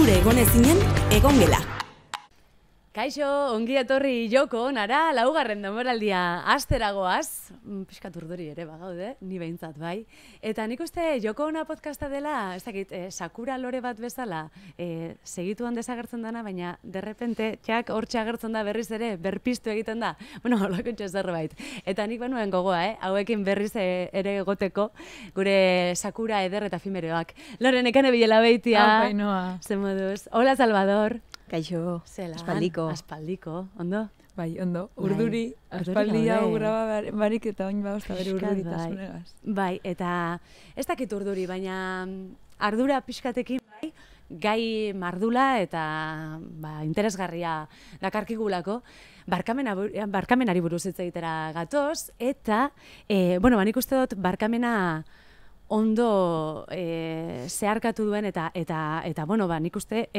gure egonezinen egongela. Kaixo, ongi etorri Joko, nara, laugarren denboraldia asteragoaz, pixkat urduri ere bagaude, ni behintzat bai. Eta nik uste Joko Ona podcasta dela, ez dakit, sakura lore bat bezala, segituan desagertzen dana, baina derrepente, txak hortxe agertzen da berriz ere, berpiztu egiten da. Bueno, holakotxe zerbait. Eta nik banuen gogoa, hauekin berriz ere egoteko, gure sakura eder eta efemeroak. Loren, ekane bilela beitia. Bainoa. Zer moduz. Hola, Salvador. Kaixo, Zelan, aspaldiko, ondo? Bai, ondo. Urduri, aspaldi hau graba barik eta oin bauzta bere urduritasunegaz. Bai, eta ez dakit urduri, baina ardura pixkatekin bai, gai mardula eta interesgarria dakarkigulako, barkamenari buruz hitz egitera gatoz, eta, nik uste dut barkamena ondo zeharkatu duen eta nik uste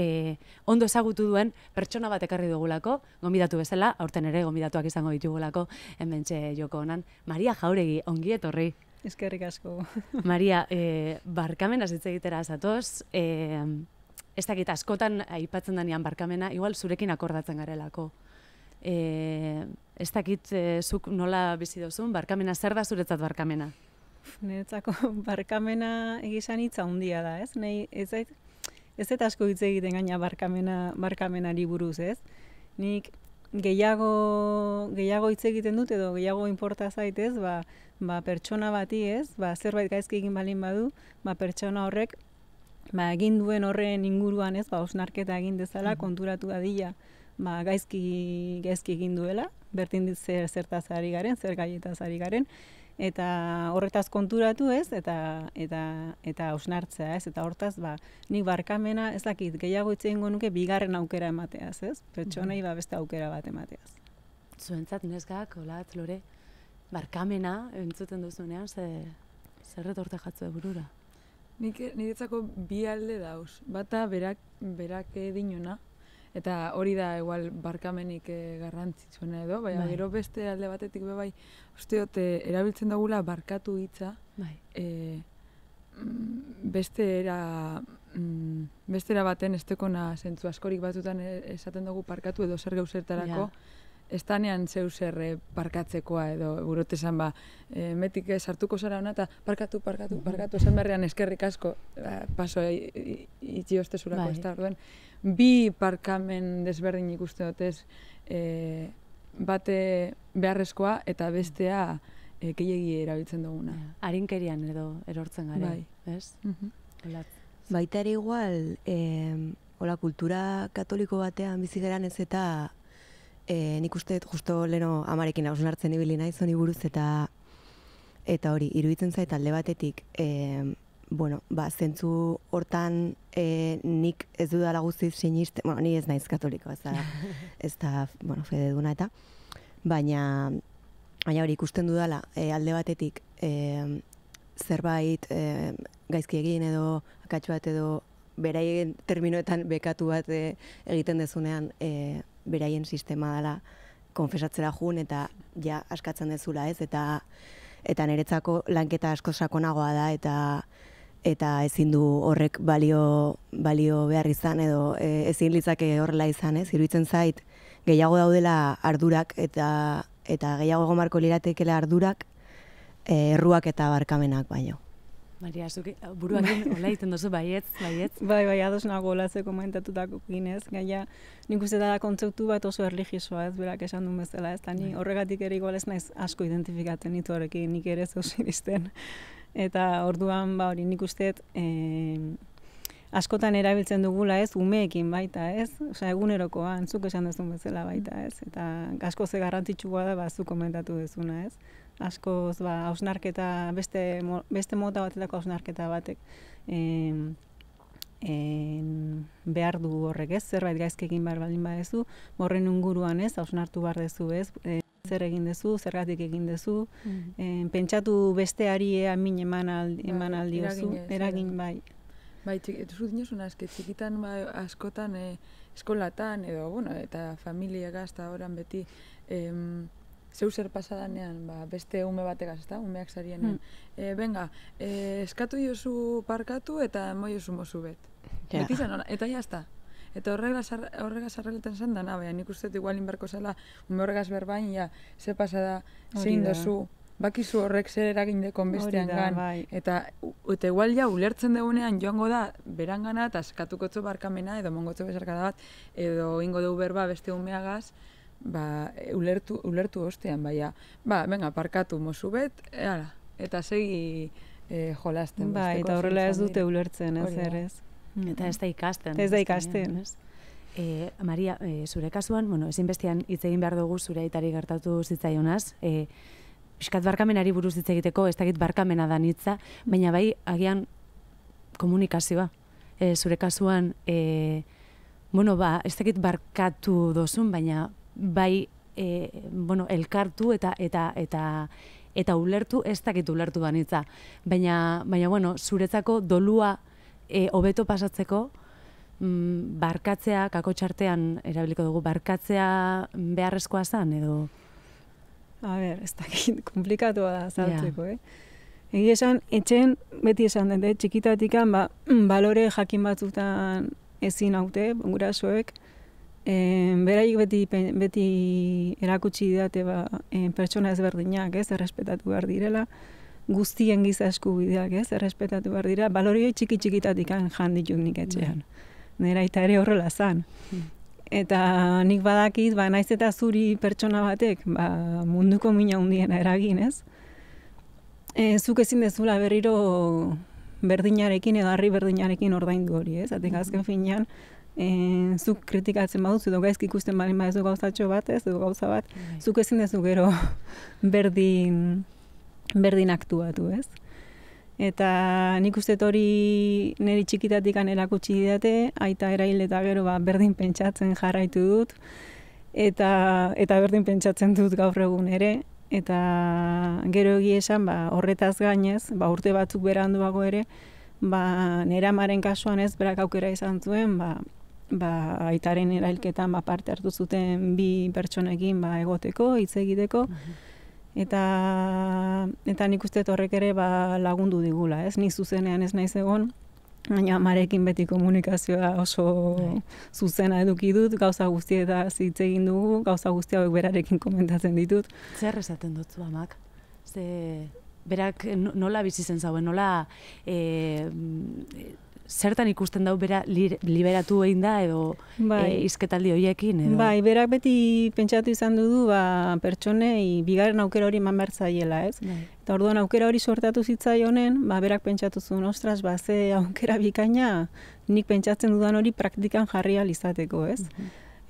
ondo ezagutu duen pertsona bat ekarri dugulako, gonbidatu bezala, aurten ere gonbidatuak izango ditugulako, hementxe Joko Onan. Maria Jauregi, ongi etorri. Eskerrik asko. Maria, barkamena hitz egitera zatoz, ez dakit askotan aipatzen denean barkamena, igual zurekin akordatzen garelako. Ez dakit zuk nola bizi duzun, barkamena, zer da zuretzat barkamena? Niretzako barkamena egizan hitza handia da, ez? Nei ez asko hitz egiten gaina barkamenari buruz, ez? Nik gehiago hitz egiten dut edo gehiago inporta zait, ez? Pertsona bati, ez? Zerbait gaizki egin balin badu, pertsona horrek egin duen horren inguruan, ez? Hausnarketa egin dezala, konturatu dadila, gaizki egin duela, berdin zertaz ari garen, zer gaietaz ari garen, eta horretaz konturatu, ez, eta hausnartzea, ez, eta hortaz, nik barkamena, ez dakit, gehiago hitz egingo nuke bigarren aukera emateaz, ez, pertsonei beste aukera bat emateaz. Zuentzat neskak, olat, lore, barkamena entzuten duzunean, zer retorte jatzu burura? Niretzako bi alde dauz, bata berak dinona, eta hori da igual barkamenik garrantzitsuena edo, baina gero beste alde batetik bai, usteot erabiltzen dugula barkatu hitza, bestera baten estekona zentzu askorik batzutan esaten dugu barkatu edo zer gauzertarako, ez danean zeu zer barkatzekoa edo burote esan metik sartuko zara hona eta barkatu, esan berrean eskerrik asko, paso itxi ostezurako ez da orduen. Bi barkamen desberdin ikuste dutez, bate beharrezkoa eta bestea gehiegi erabiltzen duguna. Harinkerian edo erortzen gara, ez? Baita ere igual, kultura katoliko batean bizi geran ez eta nik uste justo leno amarekin hausnartzen ibili naiz honi buruz eta hori, iruditzen zait alde batetik, zentzu hortan nik ez dudala guztiz sinisten, ni ez naiz katoliko, ez da fede duna eta, baina hori ikusten dudala alde batetik zerbait gaizki egin edo akatsu bat edo beraien terminoetan bekatu bat egiten dezunean beraien sistema dela konfesatzera jun eta ja askatzen dezula, ez, eta niretzako lanketa asko sakonagoa da eta ezin du horrek balio behar izan edo ezin litzake horrela izan, ez, iruditzen zait gehiago daudela ardurak eta gehiago egon beharko liratekeela ardurak erruak eta barkamenak baino. Maria, buruakin hola egiten duzu, baietz? Bai, ados nago olatzeko momentatutako ginez, gaia nik uste da kontzeptu bat oso erlijiosoa, ez, berak esan duen bezala, ez, eta ni horregatik ere igual ez naiz asko identifikatzen nitu horrekin, nik ere zeu ziristen. Eta orduan, hori, nik usteet askotan erabiltzen dugula, ez, umeekin baita, ez, egunerokoan, zuk esan duzun bezala baita, ez, eta asko ze garrantzitsua da, zuk komentatu duzuna, ez. Askoz, hausnarketa, beste mota batetako hausnarketa batek behar du horrek, ez, zerbait gaizki egin behar baldin badezu, horren inguruan, ez, hausnartu behar dezu, ez, zer egin dezu, zergatik egin dezu, pentsatu besteari min eman aldi ozu, eragin bai. Bai, zut dinosuna, txikitan askotan eskolatan edo, eta familia gazta oran beti, zeu zer pasadanean, beste ume bategaz, ezta? Umeak sarienean. Venga, eskatu jozu parkatu eta moiozu mozu bet. Ja. Beti zen, eta jazta. Eta horregaz arregletan zan dana, baina nik uste igual inberko zela, ume horregaz berbain, ja, ze pasada, zein dozu, bakizu horrek zer eragin dekon bestean gan, bai. eta igual ja ulertzen dugunean joango da berangana eta eskatuko barkamena edo mongotzo bezarkada bat, edo ingo dugu berba beste umeagaz, ulertu ostean, baina, venga, parkatu mozu bet, eta segi jolasten. Bai, eta horrela ez dute ulertzen, ez ez. Eta ez da ikasten. Ez da ikasten. Maria, zure kasuan, ezinbestean hitz egin behar dugu zure aitari gertatu zitzaionaz, pixkat barkamenari buruz hitz egiteko, ez dakit barkamena da hitza, baina bai, agian komunikazioa. Zure kasuan, ez dakit barkatu dozun, baina bai, elkartu eta ulertu, ez dakit ulertu da hitza. Baina, zuretzako dolua hobeto pasatzeko, barkatzea, kakotxartean erabiliko dugu, barkatzea beharrezkoa zen, edo? A ber, ez dakit, komplikatua da azaltzeko, Egia esan, etxen, beti esan dut, txikitatikan, balore jakin batzutan ezin haute, gurasoek, beraik beti erakutsi didate pertsona ezberdinak, errespetatu behar direla, guztien giza eskubideak, errespetatu behar dira, balorioi txikitatikan jan ditut nik etxean. Nera aita ere horrela zan. Eta nik badakit, naiz eta zuri pertsona batek, munduko mina hundiena eragin, zuk ezin dezula berriro berdinarekin edo harri berdinarekin ordaindu hori, Zatik azken finean, zuk kritikatzen baduz, edo gaizki ikusten bali ez gauzatxo bat, edo gauza bat, zuk ezin dezu gero berdin aktuatu, Eta nik uste hori niri txikitatik erakutsi didate, aita erail eta gero berdin pentsatzen jarraitu dut, eta berdin pentsatzen dut gaur egun ere, eta gero egia esan horretaz gainez, urte batzuk beranduago ere, nire amaren kasuan berak aukera izan zuen, aitaren erailketan parte hartu zuten bi pertsonekin egoteko, hitz egiteko, eta nik uste horrek ere lagundu digula, Ni zuzenean ez naiz egon, baina amarekin beti komunikazioa oso zuzena eduki dut, gauza guztietaz hitz egin dugu, gauza guzti hauek berarekin komentatzen ditut. Zer esaten dutzu amak? Berak nola bizi zen zauen, nola zertan ikusten dau bera liberatu egin da edo hizketaldi horiekin edo? Bai, berak beti pentsatu izan du pertsonei bigarren aukera hori eman behar zaiela, Eta orduan aukera hori sortatu zitzaionen, berak pentsatu zuen, ostras, ze aukera bikaina nik pentsatzen dudan hori praktikan jarri ahal izateko,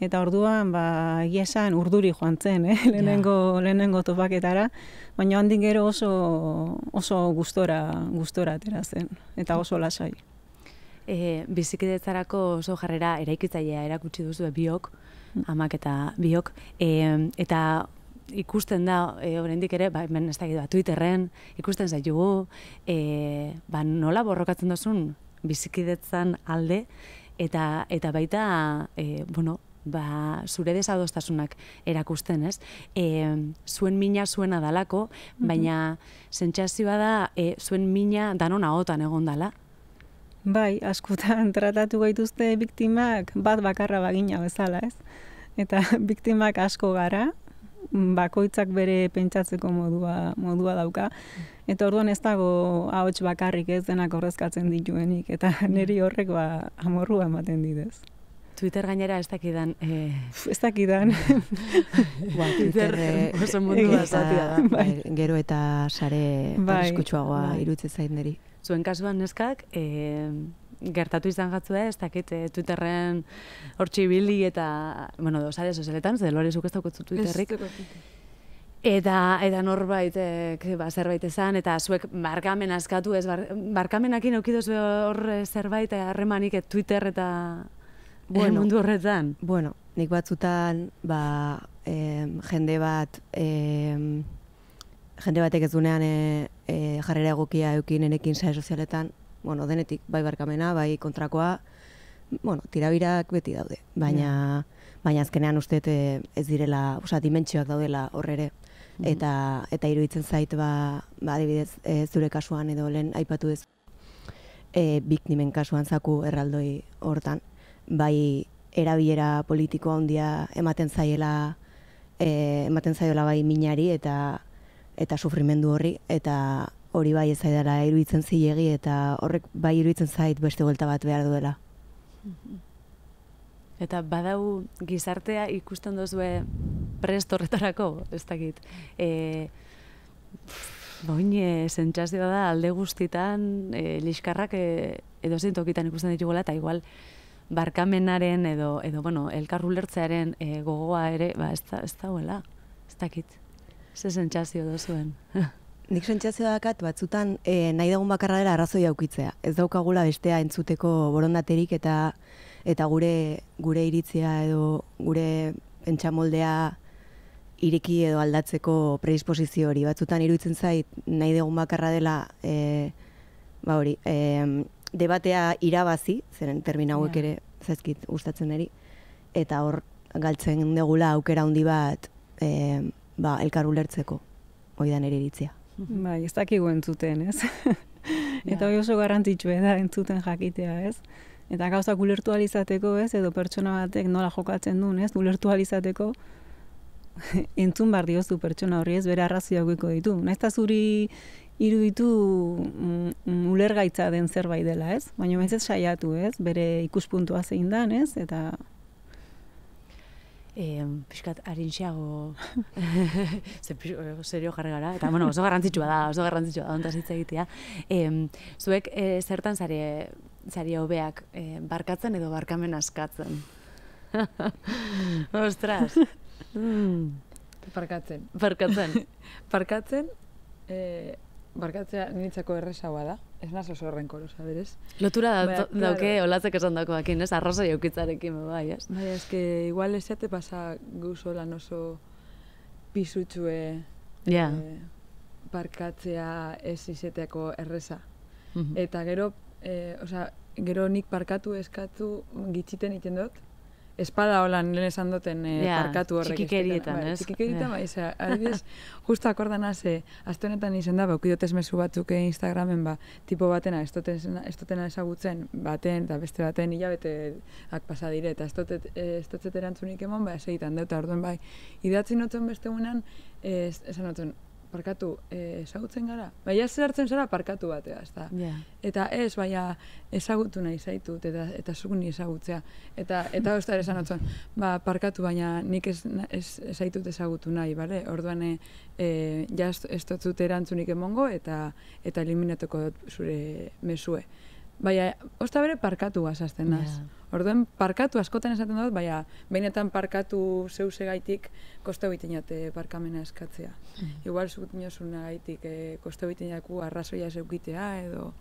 Eta orduan, egia esan urduri joan zen, lehenengo topaketara, baina handik gero oso gustora atera zen, eta oso lasai. Bizikidetzarako oso jarrera eraikitzailea erakutsi duzu biok, amak eta biok, eta ikusten da, oraindik ere, hemen ez dakit Twitterren, ikusten zaitugu, nola borrokatzen duzun bizikidetzan alde, eta baita, zure desadostasunak erakusten, zuen mina zuena dalako, baina sentsazioa da, zuen mina danon ahotan egon dala. Bai, askotan tratatu gaituzte biktimak bat bakarra bagina bezala, Eta biktimak asko gara, bakoitzak bere pentsatzeko modua dauka. Eta orduan ez dago ahots bakarrik denak ordezkatzen dituenik, eta niri horrek amorrua ematen ditez. Twitter gainera ez dakidan. Ez dakidan. Twitter oso mundua zatia da. Gero eta sare arriskutsuagoa iruditzen zait niri. Zuen kasuan neskak, gertatu izan gatzua, ez dakit Twitterren hortxe ibili eta, sare sozialetan, Lore zuk ez daukotzu Twitterrik. Eta norbaitek zerbait esan, eta zuek barkamena eskatu, barkamenakin eukidozu hor zerbait harremanik Twitter eta mundu horretan? Bueno, nik batzutan, jende batek ez dunean jarrera egokia eukin enekin sare sozialetan, denetik, bai barkamena, bai kontrakoa, tirabirak beti daude. Baina azkenean uste ez direla, dimentsioak daudela horrere. eta iruditzen zait, adibidez, zure kasuan edo lehen aipatu ez, biktimen kasuan zaku erraldoi hortan, bai erabilera politikoa handia ematen zaiola bai minari eta sufrimendu horri, eta hori bai ez zaidala iruditzen zilegi, eta horrek bai iruditzen zait beste buelta bat behar duela. Eta badau gizartea ikusten duzue prest horretarako, ez dakit. Oin, sentsazioa da alde guztitan, liskarrak edozein tokitan ikusten ditugula, eta igual barkamenaren edo bueno, elkar ulertzearen gogoa ere, ez dauela, ez dakit. Ze sentsazio duzuen. Nik sentsazioa dakat batzutan nahi dugun bakarra dela arrazoi aukitzea. Ez daukagula bestea entzuteko borondaterik eta gure iritzia edo gure pentsamoldea ireki edo aldatzeko predisposizio hori. Batzutan iruditzen zait nahi dugun bakarra dela debatea irabazi, zeren termina hauek ere zaizkit gustatzen eri, eta hor galtzen degula aukera handi bat elkar ulertzeko, hori da nire iritzia. Bai, ez dakigu entzuten, ez? Eta hori oso garrantzitsua da entzuten jakitea, ez? Eta gauzak ulertu alizateko, ez? Edo pertsona batek nola jokatzen duen, ez? Ulertu alizateko entzun bar diozu pertsona horri, ez? Bere arrazioak goiko ditu. Naiz eta zuri iruditu ulergaitza den zerbait dela, ez? Baina ez saiatu, ez? Bere ikuspuntua zein dan, ez? Eta pixkat arintxeago serio jarri gara, eta bueno, oso garrantzitsua da ontaz hitz egitea. Zuek zertan zari hobeak, barkatzen edo barkamen askatzen? Ostras! Barkatzen. Barkatzea niretzako errezagoa da. Ez naz oso errenkorosa, berez. Lotura dauke olatzek esan dakoakin, ez? Arrazoi aukitzarekin, bai, ez? Bai, ez que igual esate pasa guzo lan oso pisutxue barkatzea ez izeteako erreza. Eta gero, gero nik barkatu eskatu gitxiten iten dut. Espada holan lehen esan duten parkatu horrek. Txikikerietan, ez? Txikikerietan, bai, adibidez, justo akordana azte honetan izen da, baukidotez mezu batzuk Instagramen, tipo batena, ez dutena ezagutzen, baten, eta beste baten hilabeteak pasa dire, eta ez dutzet erantzunik emon, segitan dut, orduen bai. Idatzi notzen beste unan, esan notzen, parkatu, ezagutzen gara? Baina zer hartzen zara parkatu batea, ez da. Eta ez, baina ezagutu nahi zaitut, eta zuk ni ezagutzea. Eta hozta ere esan otzen, parkatu, baina nik ez zaitut ezagutu nahi, bale? Orduan, ja ez dut erantzunik emongo, eta eliminatuko dut zure mesue. Baina, hozta bere parkatu gazazten naz. Orduan, parkatu askotan esaten dut, baina behinetan parkatu zeuse gaitik koste egiten jate parkamena eskatzea. Igual zut niozuna gaitik koste egiten jaku arrazoia zeukitea edo...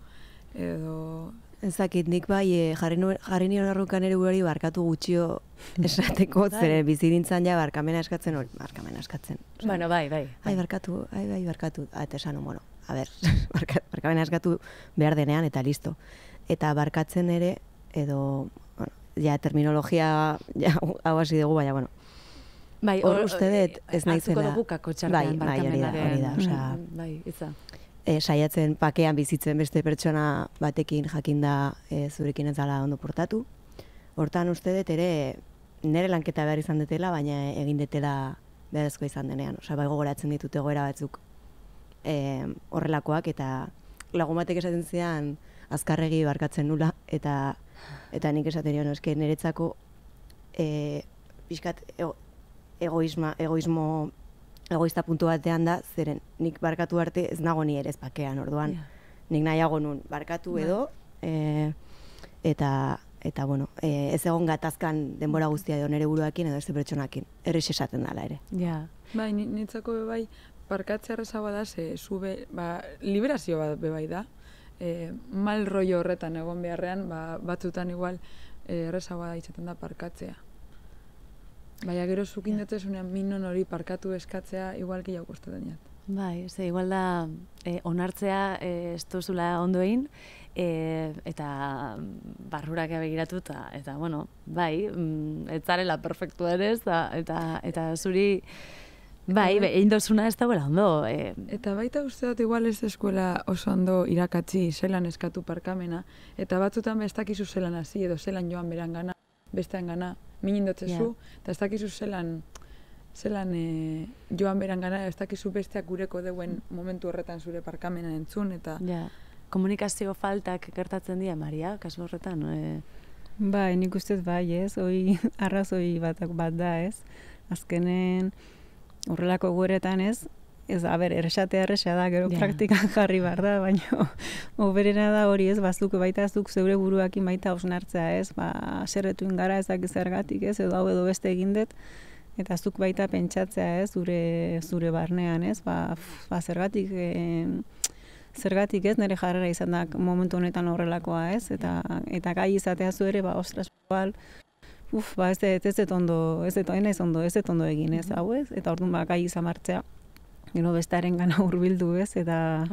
Ezakit, nik bai jarri nion arrukan ere guri barkatu gutxio esateko, zere bizirintzan ja barkamena eskatzen. Bueno, bai. Ai, barkatu. Eta esan, bueno, a ber, barkamena eskatu behar denean eta listo. Eta barkatzen ere, edo, bueno, ja terminologia hau hasi dugu, baina, bueno. Bai, hor uste dut ez naizela. Hartuko dugu kakotxartean barkamenaren. Bai, itza. Saiatzen pakean bizitzen beste pertsona batekin jakinda zurekin ez dela ondo portatu. Hortan uste dut ere nire lanketa behar izan dutela, baina egin dutela beharrezkoa izan denean. Bai gogoratzen ditut egoera batzuk horrelakoak, eta lagun batek esaten zidan azkarregi barkatzen nula, eta nik esaten nion, eske niretzako pixkat egoista puntu batean da, zeren nik barkatu arte ez nago ni ere ez pakean, orduan nik nahiago nun barkatu edo, eta bueno, ez egon gatazkan denbora guztia edo nire buruakin edo ez pertsonakin, errex esaten dela ere. Bai, niretzako bai, barkatzea errezagoa da, liberazio bat bebai da, mal rollo horretan egon beharrean, batzutan igual errezagoa da izaten da parkatzea. Baina gero zukin dutezunean minon hori parkatu eskatzea igual gehiago kostaten jat. Bai, igual da onartzea ez duzula ondo egin, eta barrurak begiratu eta bueno, bai, ez zarela perfektu ere, eta zuri Bai, egin dozuna ez dagoela ondo. Eta baita uste dut igual ez eskuela oso ondo irakatzi zelan eskatu parkamena, eta batzutan ez dakizu zelan hasi edo zelan joan beran gana, bestean gana, minin dotzezu, eta ez dakizu zelan joan beran gana, ez dakizu besteak gureko deuen momentu horretan zure parkamena entzun, eta... Komunikazio faltak gertatzen dira, Maria, kasu horretan? Bai, nik ustez bai, ez, hoi arrazoi bat da, ez, azkenen horrelako gueretan ez, erresatea da, gero praktikan jarri behar da, baina oberena da hori ez, zuk baita zuk zeure buruakin baita osnartzea ez, zerretuin gara ezak zergatik ez, edo hau edo beste egindet, eta zuk baita pentsatzea ez, zure barnean ez, zergatik ez, nire jarrera izan da momentu honetan horrelakoa ez, eta gai izatea zu ere, ostras, ez dut ondo egin ez, hau ez, eta orduan gai izan martzea, gero bestearen gana hurbildu ez, eta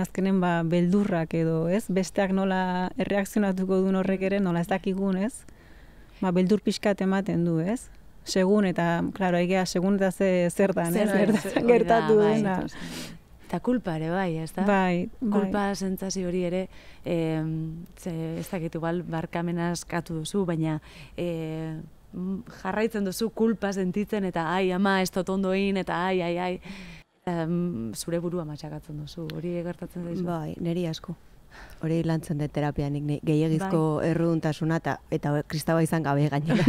azkenen beldurrak edo ez, besteak nola erreakzionatuko duen horrek ere, nola ez dakigun ez, beldur pixkat ematen du ez, segun eta, klaro, egea, segun eta zertan gertatu dena. Eta kulpa ere, bai, ez da? Bai. Kulpa sentsazio hori ere, ez dakit, igual, barkamena eskatu duzu, baina jarraitzen duzu kulpa sentitzen, eta ai, ama, ez dut ondo egin, eta ai, zure burua matxakatzen duzu, hori gertatzen duzu? Bai, niri asko. Hori lantzen dut terapian, gehiagizko erruduntasuna eta kristaba izan gabe gainera.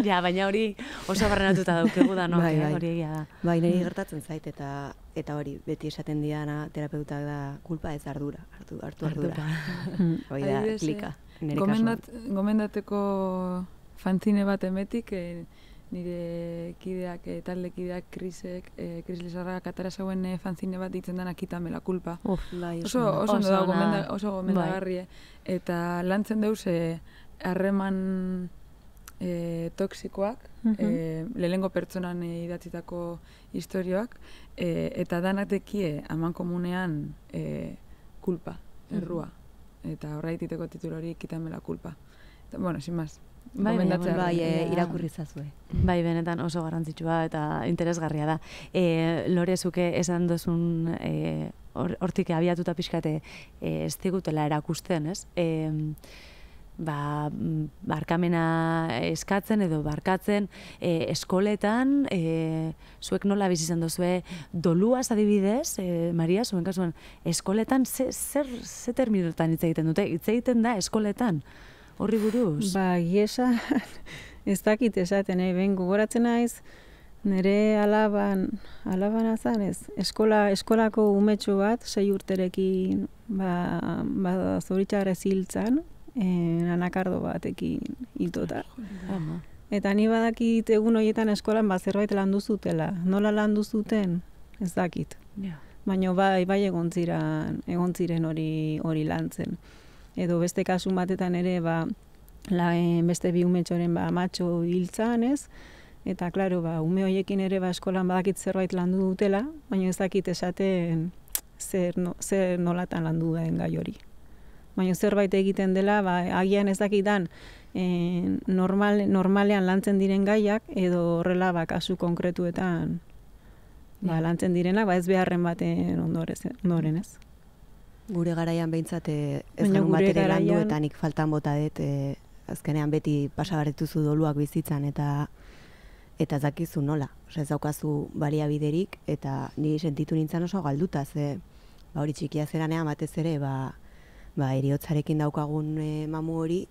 Ja, baina hori oso barrenatuta daukegu da, no? Hori egia da. Bai, niri gertatzen zait, eta hori, beti esaten diana terapeutak da kulpa ez ardura, hartu ardura. Hori da, klika. Gomendateko fanzine bat emetik, nire kideak, taldekideak, Krisek, Kris Lizarrak atara zeuen fanzine bat ditzen dena Quítame la culpa. Oso gomendagarri. Eta lantzen deuz harreman toksikoak, lehengo pertsonan idatzitako istorioak, eta danak dekie aman komunean kulpa, errua. Eta horreititeko titulu hori Quítame la culpa. Bueno, sin más. Bai, irakurri zazue. Bai, benetan oso garrantzitsua eta interesgarria da. Lore, zuke esan duzun hortik abiatuta pixkate ez digutela erakusten, ez? Barkamena eskatzen edo barkatzen eskoletan, zuek nola bizi izan duzue doluaz adibidez, Maria, zuen kasuan, eskoletan ze terminotan hitz egiten dute? Hitz egiten da eskoletan? Horri buruz? Giesa, ez dakit esaten, ben gogoratzen naiz, nire alaban azan ez, eskolako umetxo bat, 6 urterekin, zoritxarrez hiltzan, anakardo batekin hiltota. Eta ni badakit egun horietan eskolan zerbait landu zutela. Nola landu zuten? Ez dakit. Baina bai egon ziren hori lantzen. Edo beste kasu batetan ere, beste bi umetxoren matxo hiltzan, ez? Eta, klaro, ume horiekin ere eskolan badakit zerbait landu dutela, baina ez dakit esaten zer nolatan landu den gai hori. Baina zerbait egiten dela, agian ez dakitan normalean lantzen diren gaiak, edo horrela kasu konkretuetan lantzen direnak, ez beharren baten ondoren, ez? Gure garaian behintzat ez genuen bat ere landu eta nik faltan bota dut, azkenean beti pasabarretuzu doluak bizitzan eta ez dakizu nola. Ez daukazu baliabiderik eta niri sentitu nintzen oso galduta, hori txikia zeranean batez ere, eriotzarekin daukagun mamu hori,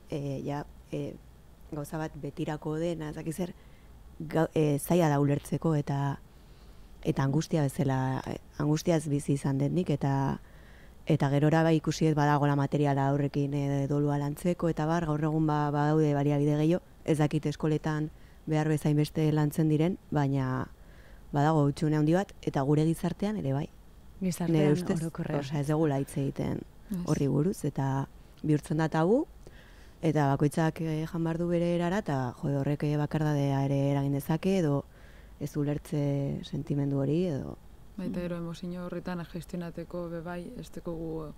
gauza bat betirako dena, ez dakizer, zaila da ulertzeko eta angustia bezala, angustiaz bizi izan denik eta gerora ikusi ez badagoela materiala horrekin dolua lantzeko, eta gaur egun badaude baliabide gehiago, ez dakit eskoletan behar bezain beste lantzen diren, baina badago hutsune handi bat, eta gure gizartean ere bai. Gizartean orokorrean. Ez dugula hitz egiten horri buruz, eta bihurtzen da tabu, eta bakoitzak jan behar du bere erara, eta horrek bakardadea ere eragin dezake, edo ez ulertze sentimendu hori, edo... Baita ero emozio horretan gestionateko bebai, ez dugu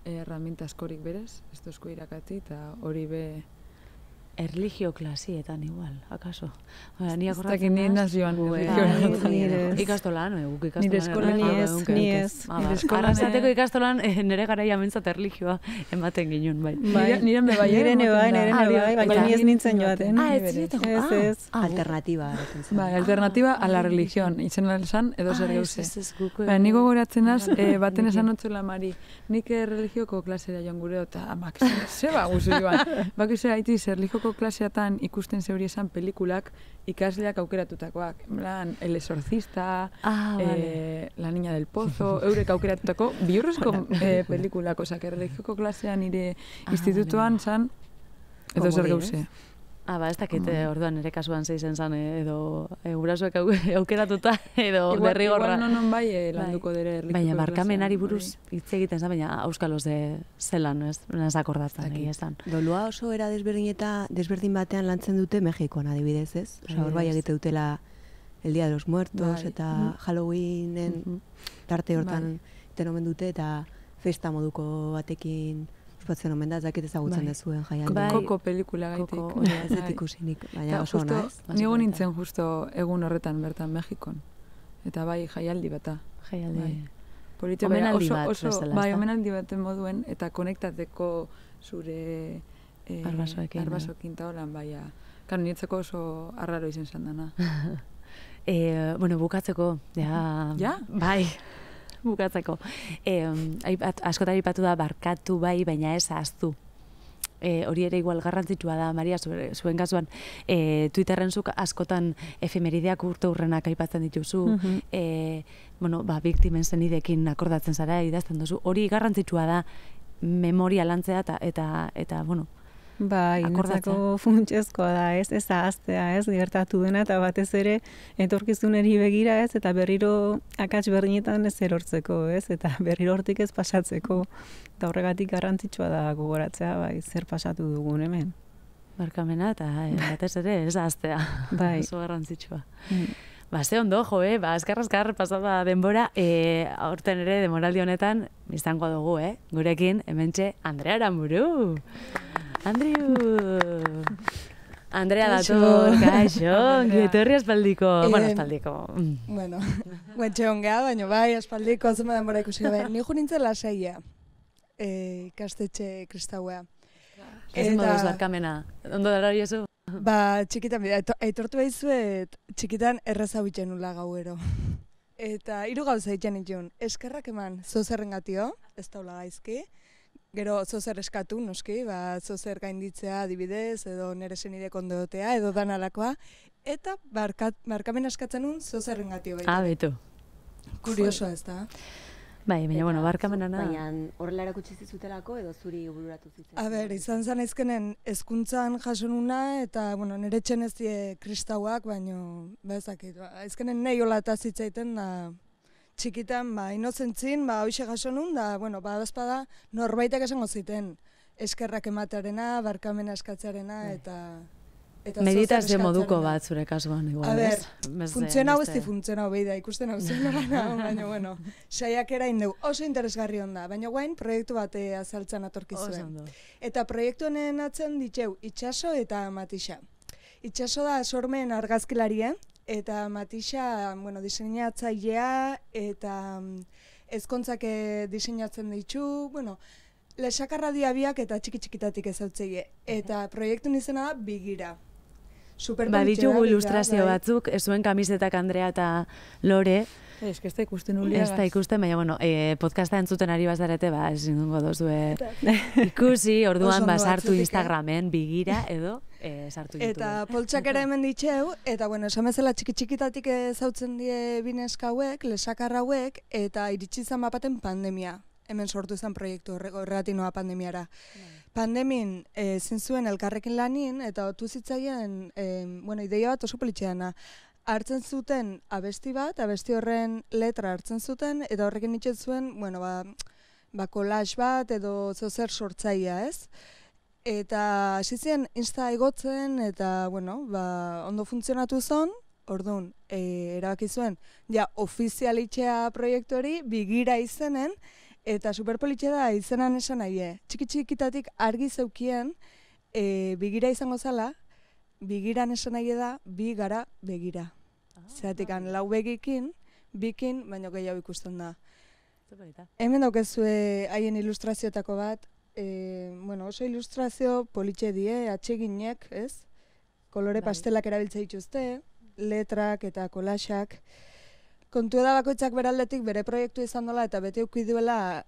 herramienta askorik berez, ez duzko irakatzi, eta hori Erlijio klasietan igual, akaso. Ni Ez dakit akordatzen ni nazioan. ikastolan, guk ikastolan. Nire eskolan ni ez. Nire eskolan, Arrasateko ikastolan nire garaia mentzat erlijioa ematen ginen, bai. Nire bai. Nire bai, baina ni ez nintzen joaten. Ez zineten Ez. Alternativa. Bai, alternativa a la religión. Itzen esan edo zer gauze. Ez guk. Ni gogoratzen az, baten esan otzula Mari, nik religioko klasera joan gure, eta amak, zeba guzu joan. Bakizu haiti religioko klaseatan ikusten zeuri esan pelikulak ikasleak aukeratutakoak. En El Exorcista, La Niña del Pozo, eurek aukeratutako bihurrezko pelikulak, osak, religioko klasean nire institutuan zan, edo zer gauze. Ez dakit, orduan nire kasuan zeizen zan, edo gurasoek aukeratuta, edo derrigorra. Igual non bai landuko dere erlikiko. Baina barkamenari buruz hitz egiten zan, baina auskaloz de zelan, ez akordatzen egia esan. Dolua oso era desberdin batean lantzen dute Mexikoan adibidez, ez? Osa, hor bai egite dutela El Día de los Muertos eta Halloweenen tarte hortan iten omen dute eta festa moduko batekin ospatzen omen da, ez dakit ezagutzen dezuen jaialdi. Koko pelikula gaitik. Ez ikusinik, baina oso ona, ez? Nigo nintzen justo egun horretan bertan Mexikon. Eta bai jaialdi bata. Jaialdi. Omenaldi bat, bezala. Bai, omenaldi baten moduen eta konektateko zure arbasoekin eta holan, bai. Karo, nietzeko oso arraro izen zan dana. Bukatzeko, ja? Bai. Bukatzeko. Askotan aipatu da barkatu bai, baina ez ahaztu. Hori ere igual garrantzitsua da, Maria, zuen kasuan, Twitterren zuk askotan efemerideak urte hurrenak aipatzen dituzu, biktimen zenidekin akordatzen zara, idazten duzu. Hori garrantzitsua da memoria lantzea eta Bai, netzako funtsezkoa da, ez ahaztea, ez, gertatu dena, eta batez ere etorkizuneri begira, ez, eta berriro akats berdinetan ez erortzeko, ez, eta berriro hortik ez pasatzeko, eta horregatik garrantzitsua da gogoratzea, bai, zer pasatu dugun hemen. Barkamena, eta batez ere ez ahaztea, bai. Oso garrantzitsua. Ze ondo, azkar pasada denbora, aurten ere demoraldi honetan, izango dugu, gurekin, hementxe, Andrea Aranburu. Andrea dator, kaixo, etorri aspaldiko. Bueno, guetxe ongea, baina bai, aspaldiko, zema denbora ikusi gabe. Ni jo nintzen lasaia, ikastetxe kristauea. Ez moduz barkamena, ondo dara hori Txikitan, aitortu behizuet, txikitan erraza huitzen nula gauero. Eta 3 gauza egiten itun, eskerrak eman zozerren gatio, ez daula gaizki, gero zozer eskatu, noski, zozer gainditzea adibidez, edo nire senidek ondotea, edo danalakoa, eta barkamen askatzen nun zozerren gatio baita. Betu. Kuriosoa ez da. Bai, baina, barkamenana... Baina horrela erakutsi zizutelako edo zuri bururatu zitzen? Izan zan aizkenen hezkuntzan jasonuna, eta, nire txen ez die kristauak, baina, bezakit, aizkenen nahi hola eta zitzaiten, txikitan, inozentzin, hoxe jasonun, da, badazpada, norbaitek esango ziten, eskerrak ematearena, barkamena eskatzearena, eta meditazio moduko bat zure kasuan, igual, ez? Funtzionau ez di funtzionau behi da, ikusten hau zen, baina, saiakera indeu, oso interesgarri onda, baina guain proiektu bat azaltzen atorkizuen. Eta proiektu honen atzen ditxeu, Itxaso eta Matixa. Itxaso da sormen argazkilarie, eta Matixa, diseinatzailea, eta ezkontzak diseinatzen ditu, lesakarra diabiak eta txiki-txikitatik ezautzeie. Eta proiektu izena da Bigira. Ditugu ilustrazio batzuk, zuen kamisetak Andrea eta Lore. Ez que ez da ikusten uliagaz. Ez da ikusten, baina, podcasta entzuten ari bazarete, ez nindungo dozue ikusi, orduan sartu Instagramen Bigira edo sartu YouTube. Eta poltsak ere hemen ditxeu, eta, esamezela txiki-txikitatik ezautzen die bineska hauek, lesakar hauek, eta iritsi izan bapaten pandemia. Hemen sortu zen proiektu horregatik noa pandemiara. Pandemin zintzuen elkarrekin lanin, eta otu zitzaien, ideia bat oso politxeana. Hartzen zuten abesti bat, abesti horren letra hartzen zuten, eta horrekin itxet zuen, collage bat edo zozer sortzaia, ez? Eta hasi ziren Insta igotzen, eta, ondo funtzionatu zen, orduan, erabaki zuen, ofizialitxea proiektu hori, Bigira izenen, eta superpolitxe da izenan esan nahi, txiki-txikitatik argi zeukien, bigira izango zala, bigiran esan nahi da, bi gara begira. Zeratik, lau begikin, bikin, baino gehiago ikusten da. Hemen daukezue haien ilustrazioetako bat, oso ilustrazio politxe die, atseginek, ez? Kolore pastelak erabiltze dituzte, letrak eta kolaxak. Kontua da bakoitzak beraldetik bere proiektu izan dola eta bete uki duela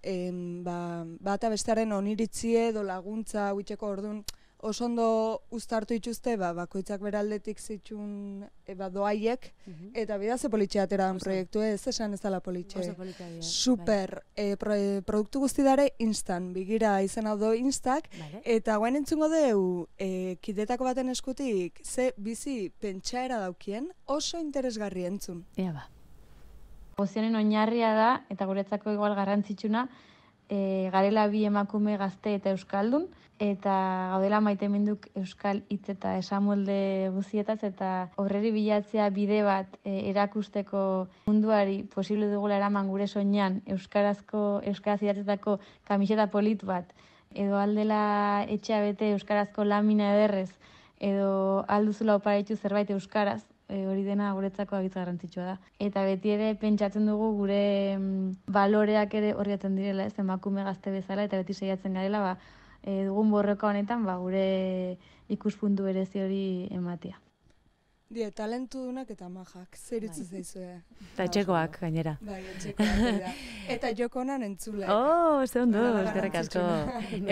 bata bestearen oniritzie edo laguntza huitzeko orduan oso ondo uztartu dituzte bakoitzak beraldetik zitxun doaiek eta bida ze politxe atera den proiektu, ez esan ez dela politxe. Super, produktu guzti dare instant, bigira izen hau do instak, eta guen entzungo deu kidetako baten eskutik ze bizi pentsaera daukien oso interesgarri entzun. Ia ba. Gozionen oinarria da, eta guretzako igual garrantzitsuna, garela bi emakume gazte eta euskaldun, eta gaudela maitemenduk euskal hitz eta esamolde guzietaz, eta horreri bilatzea bide bat erakusteko munduari posible dugula eraman gure soinean euskaraz idatzetako kamiseta polit bat, edo aldela etxea bete euskarazko lamina ederrez, edo alduzula oparitu zerbait euskaraz, hori dena guretzako agitz garrantzitsua da. Eta beti ere pentsatzen dugu gure baloreak ere horriatzen direla, ez emakume gazte bezala, eta beti saiatzen garela, dugun borroka honetan gure ikuspuntu berezi hori ematea. Talentu dunak eta majak, zer itzu zaizue. Eta etxekoak, gainera. Bai, etxekoak da. Eta jokonan entzule. Ze ondo, eskerrik asko.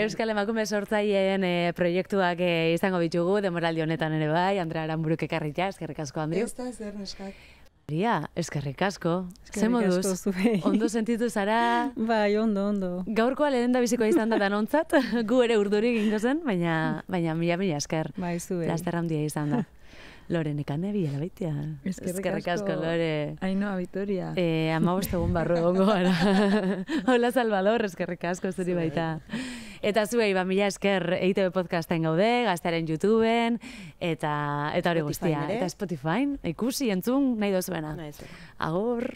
Euskal Emakume Sortzaileen proiektuak izango bitugu, demoraldi honetan ere bai, Andrea Aranburuk ekarritea, eskerrik asko, Andriu. Ez da, zer neskak. Maria, eskerrik asko. Ze moduz? Ondo sentitu zara? Bai, ondo. Gaurkoa lehen da bizikoa izan da danontzat, gu ere urduri gingo zen, baina mila esker. Bai, zuei. Laster handia izan da. Lore, nekane bila baitia. Eskerrik asko, Lore. Ainhoa, Vitoria. 15 egun barru egongo gara. Hola, Salvador, eskerrik asko zuri baita. Eta zuei, mila esker EITB podcasten gaude, Gaztearen YouTubeen, eta hori guztia. Eta Spotify, ikusi, entzun, nahi dozuena. Agur.